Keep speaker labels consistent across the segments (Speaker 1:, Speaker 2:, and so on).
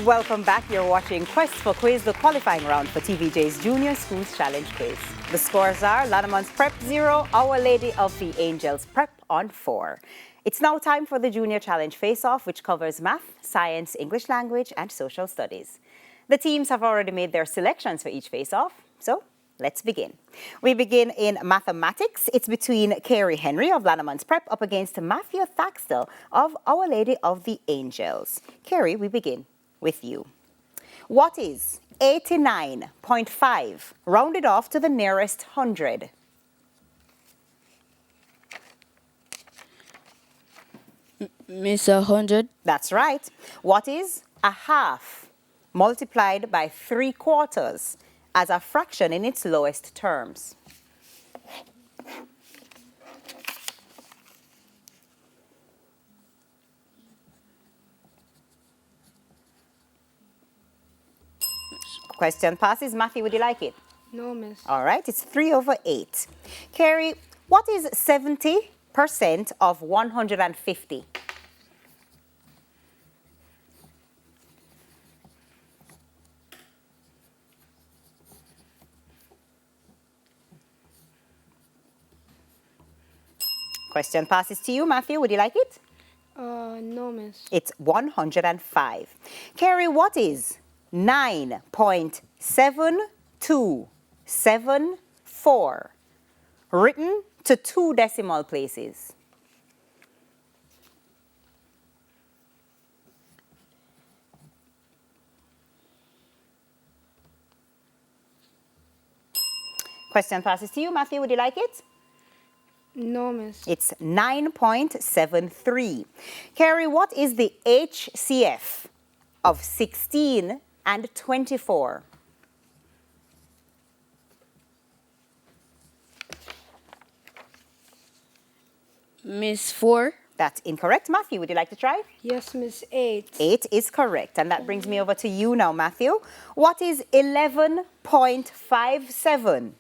Speaker 1: Welcome back. You're watching Quest for Quiz, the qualifying round for TVJ's Junior Schools Challenge Quiz. The scores are Lannaman's Prep 0, Our Lady of the Angels Prep on 4. It's now time for the Junior Challenge Face-Off, which covers math, science, English language, and social studies. The teams have already made their selections for each face-off, so let's begin. We begin in mathematics. It's between Carey Henry of Lannaman's Prep up against Matthew Thaxtel of Our Lady of the Angels. Carey, we begin with you. What is 89.5 rounded off to the nearest 100?
Speaker 2: Miss 100.
Speaker 1: That's right. What is a half multiplied by 3/4 as a fraction in its lowest terms? Question passes. Matthew, would you like it?
Speaker 3: No, miss.
Speaker 1: All right, it's 3/8. Carey, what is 70% of 150? Question passes to you. Matthew, would you like it?
Speaker 3: No, miss.
Speaker 1: It's 105. Carey, what is 9.7274 written to 2 decimal places? Question passes to you. Matthew, would you like it?
Speaker 3: No, miss.
Speaker 1: It's 9.73. Carey, what is the HCF of 16 and 24?
Speaker 2: Miss 4.
Speaker 1: That's incorrect. Matthew, would you like to try?
Speaker 3: Yes, miss. 8.
Speaker 1: 8 is correct. And that brings me over to you now, Matthew. What is 11.57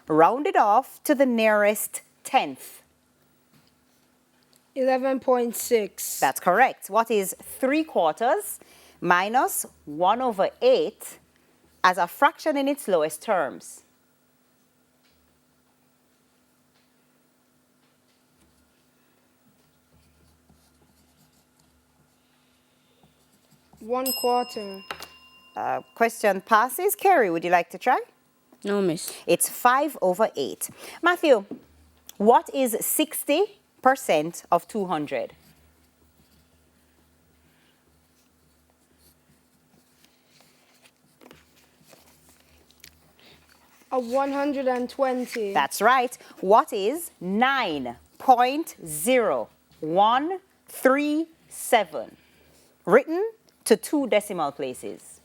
Speaker 1: rounded off to the nearest 10th?
Speaker 3: 11.6.
Speaker 1: That's correct. What is 3/4 minus 1/8 as a fraction in its lowest terms?
Speaker 3: One quarter.
Speaker 1: Question passes. Carey, would you like to try?
Speaker 2: No, miss.
Speaker 1: It's 5/8. Matthew, what is 60% of 200?
Speaker 3: A 120.
Speaker 1: That's right. What is 9.0137 written to 2 decimal places?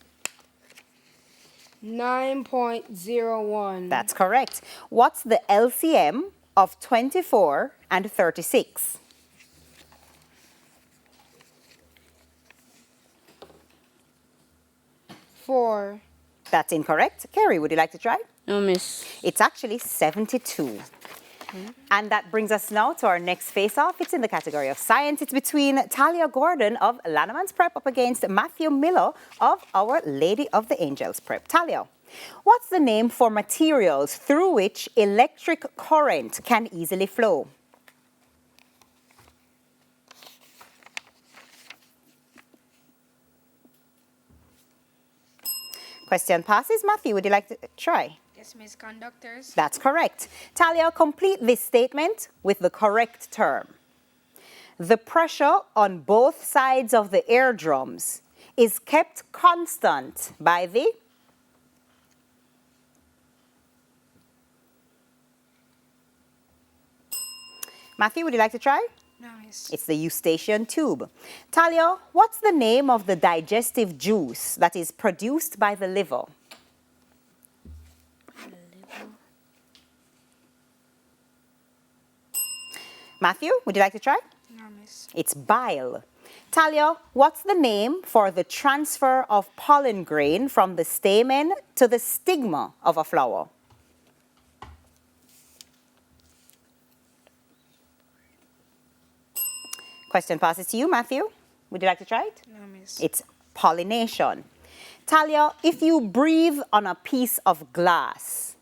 Speaker 3: 9.01.
Speaker 1: That's correct. What's the LCM of 24 and 36?
Speaker 3: Four.
Speaker 1: That's incorrect. Carey, would you like to try?
Speaker 2: No, miss.
Speaker 1: It's actually 72. And that brings us now to our next face-off. It's in the category of science. It's between Talia Gordon of Lannaman's Prep up against Matthew Miller of Our Lady of the Angels Prep. Talia, what's the name for materials through which electric current can easily flow? Question passes. Matthew, would you like to try?
Speaker 4: Yes, miss. Conductors.
Speaker 1: That's correct. Talia, complete this statement with the correct term. The pressure on both sides of the eardrums is kept constant by the... Matthew, would you like to try?
Speaker 4: No, miss.
Speaker 1: It's the eustachian tube. Talia, what's the name of the digestive juice that is produced by the liver? Matthew, would you like to try?
Speaker 4: No, miss.
Speaker 1: It's bile. Talia, what's the name for the transfer of pollen grain from the stamen to the stigma of a flower? Question passes to you, Matthew. Would you like to try it?
Speaker 4: No, miss.
Speaker 1: It's pollination. Talia, if you breathe on a piece of glass,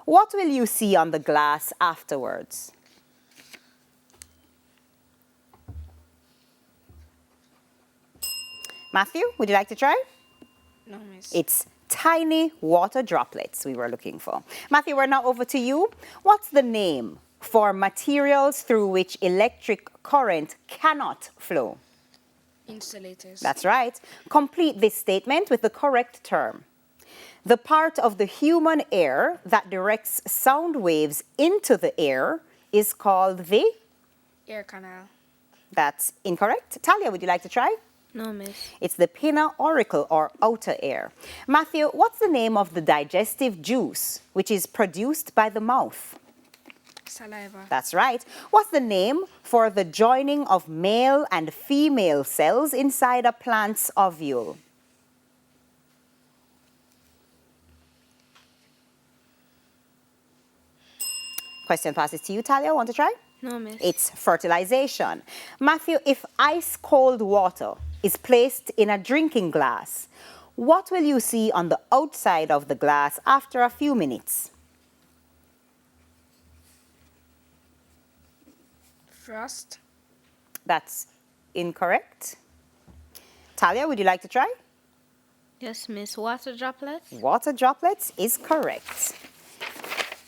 Speaker 1: what will you see on the glass afterwards? Matthew, would you like to try?
Speaker 4: No, miss.
Speaker 1: It's tiny water droplets we were looking for. Matthew, we're now over to you. What's the name for materials through which electric current cannot flow?
Speaker 4: Insulators.
Speaker 1: That's right. Complete this statement with the correct term. The part of the human ear that directs sound waves into the air is called the...
Speaker 4: Air canal.
Speaker 1: That's incorrect. Talia, would you like to try?
Speaker 2: No, miss.
Speaker 1: It's the pinna auricle or outer ear. Matthew, what's the name of the digestive juice which is produced by the mouth?
Speaker 4: Saliva.
Speaker 1: That's right. What's the name for the joining of male and female cells inside a plant's ovule? Question passes to you, Talia. Want to try?
Speaker 2: No, miss.
Speaker 1: It's fertilization. Matthew, if ice cold water is placed in a drinking glass, what will you see on the outside of the glass after a few minutes?
Speaker 4: Frost.
Speaker 1: That's incorrect. Talia, would you like to try?
Speaker 2: Yes, miss. Water droplets.
Speaker 1: Water droplets is correct.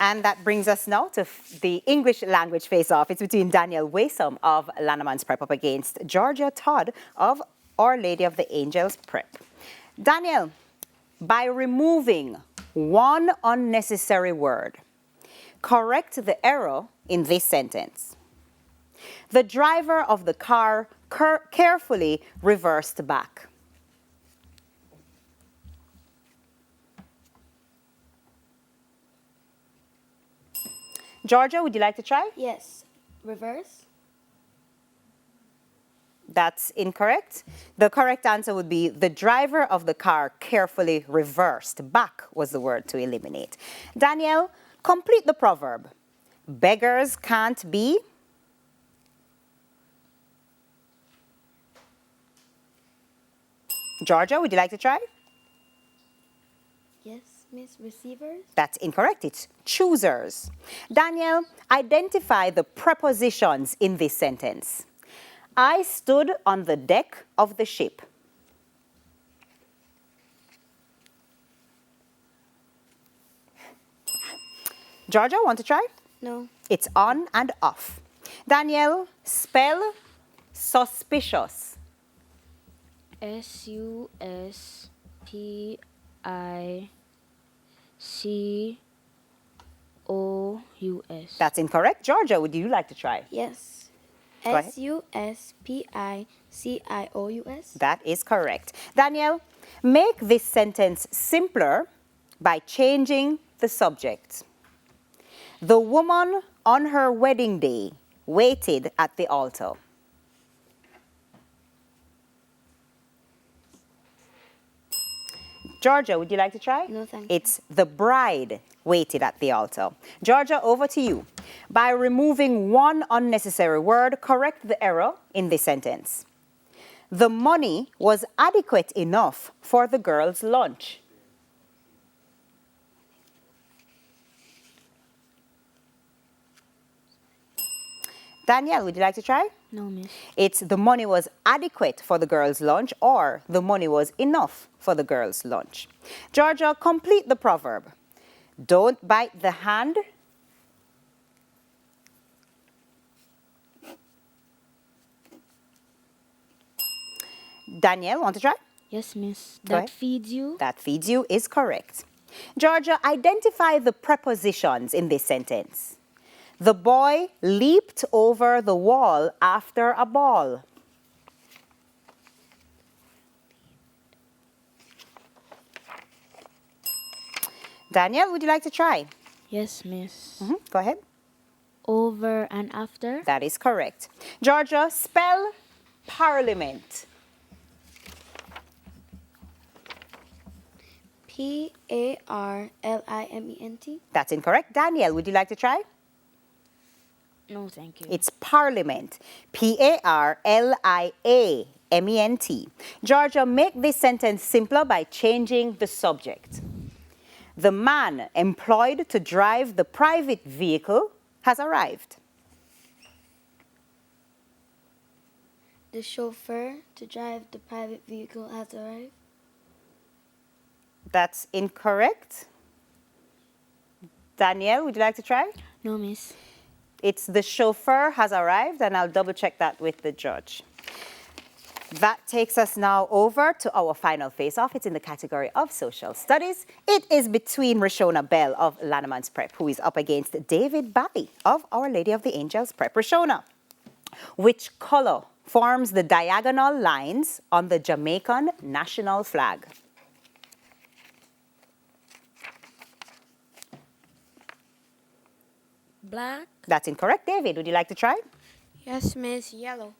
Speaker 1: And that brings us now to the English language face-off. It's between Daniel Wasom of Lannaman's Prep up against Georgia Todd of Our Lady of the Angels Prep. Daniel, by removing one unnecessary word, correct the error in this sentence. The driver of the car carefully reversed back. Georgia, would you like to try?
Speaker 2: Yes. Reverse.
Speaker 1: That's incorrect. The correct answer would be the driver of the car carefully reversed. Back was the word to eliminate. Danielle, complete the proverb. Beggars can't be... Georgia, would you like to try?
Speaker 2: Yes, miss. Receivers.
Speaker 1: That's incorrect. It's choosers. Daniel, identify the prepositions in this sentence. I stood on the deck of the ship. Georgia, want to try?
Speaker 2: No.
Speaker 1: It's on and off. Daniel, spell suspicious.
Speaker 2: Suspicious.
Speaker 1: That's incorrect. Georgia, would you like to try?
Speaker 2: Yes.
Speaker 1: Go ahead.
Speaker 2: Suspicious.
Speaker 1: That is correct. Daniel, make this sentence simpler by changing the subject. The woman on her wedding day waited at the altar. Georgia, would you like to try?
Speaker 2: No, thank you.
Speaker 1: It's the bride waited at the altar. Georgia, over to you. By removing one unnecessary word, correct the error in this sentence. The money was adequate enough for the girls' lunch. Danielle, would you like to try?
Speaker 2: No, miss.
Speaker 1: It's the money was adequate for the girls' lunch or the money was enough for the girls' lunch. Georgia, complete the proverb. Don't bite the hand. Danielle, want to try?
Speaker 2: Yes, miss.
Speaker 1: Go ahead.
Speaker 2: That feeds you.
Speaker 1: That feeds you is correct. Georgia, identify the prepositions in this sentence. The boy leaped over the wall after a ball. Danielle, would you like to try?
Speaker 2: Yes, miss.
Speaker 1: Go ahead.
Speaker 2: Over and after.
Speaker 1: That is correct. Georgia, spell parliament.
Speaker 2: Parliament.
Speaker 1: That's incorrect. Danielle, would you like to try?
Speaker 2: No, thank you.
Speaker 1: It's parliament. Parliament. M-E-N-T. Georgia, make this sentence simpler by changing the subject. The man employed to drive the private vehicle has arrived.
Speaker 2: The chauffeur to drive the private vehicle has arrived.
Speaker 1: That's incorrect. Danielle, would you like to try?
Speaker 2: No, miss.
Speaker 1: It's the chauffeur has arrived, and I'll double check that with the judge. That takes us now over to our final face-off. It's in the category of social studies. It is between Rashona Bell of Lannaman's Prep, who is up against David Bally of Our Lady of the Angels Prep. Rashona, which color forms the diagonal lines on the Jamaican national flag?
Speaker 4: Black.
Speaker 1: That's incorrect. David, would you like to try?
Speaker 3: Yes, miss. Yellow.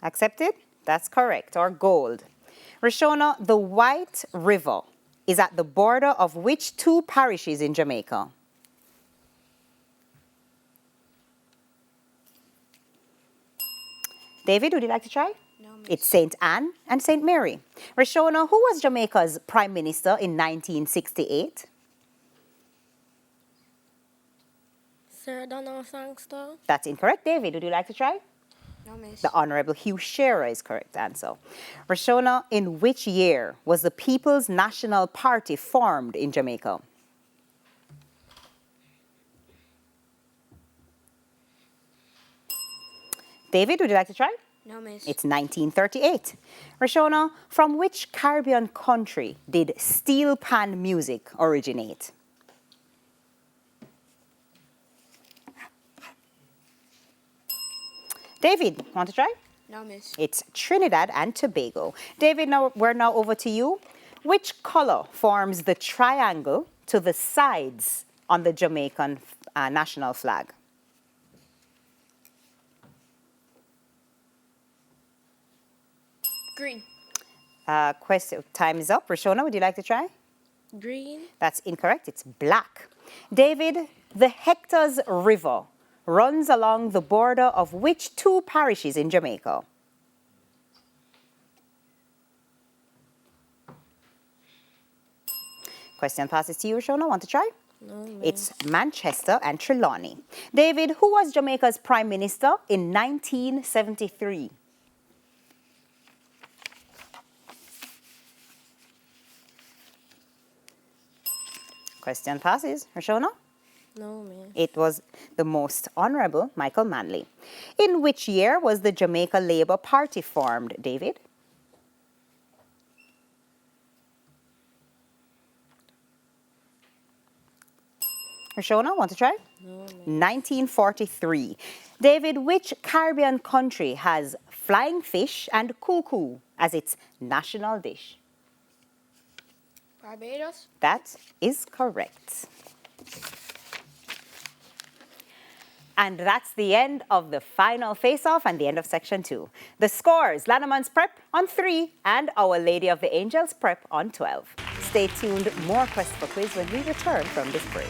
Speaker 1: Accepted? That's correct, or gold. Rashona, the White River is at the border of which two parishes in Jamaica? David, would you like to try?
Speaker 3: No, miss.
Speaker 1: It's St. Anne and St. Mary. Rashona, who was Jamaica's Prime Minister in 1968?
Speaker 4: Sir Donald Sangster.
Speaker 1: That's incorrect. David, would you like to try?
Speaker 3: No, miss.
Speaker 1: The Honorable Hugh Shearer is correct answer. Rashona, in which year was the People's National Party formed in Jamaica? David, would you like to try?
Speaker 3: No, miss.
Speaker 1: It's 1938. Rashona, from which Caribbean country did steel pan music originate? David, want to try?
Speaker 3: No, miss.
Speaker 1: It's Trinidad and Tobago. David, now we're now over to you. Which color forms the triangle to the sides on the Jamaican national flag?
Speaker 3: Green.
Speaker 1: Question. Time is up. Rashona, would you like to try?
Speaker 4: Green.
Speaker 1: That's incorrect. It's black. David, the Hector's River runs along the border of which two parishes in Jamaica? Question passes to you, Rashona. Want to try?
Speaker 4: No.
Speaker 1: It's Manchester and Trelawney. David, who was Jamaica's Prime Minister in 1973? Question passes. Rashona?
Speaker 4: No, miss.
Speaker 1: It was the Most Honorable Michael Manley. In which year was the Jamaica Labour Party formed, David? Rashona, want to try?
Speaker 4: No, miss.
Speaker 1: 1943. David, which Caribbean country has flying fish and cuckoo as its national dish?
Speaker 3: Barbados.
Speaker 1: That is correct. And that's the end of the final face-off and the end of section 2. The scores: Lannaman's Prep on 3 and Our Lady of the Angels Prep on 12. Stay tuned, more Quest for Quiz when we return from this break.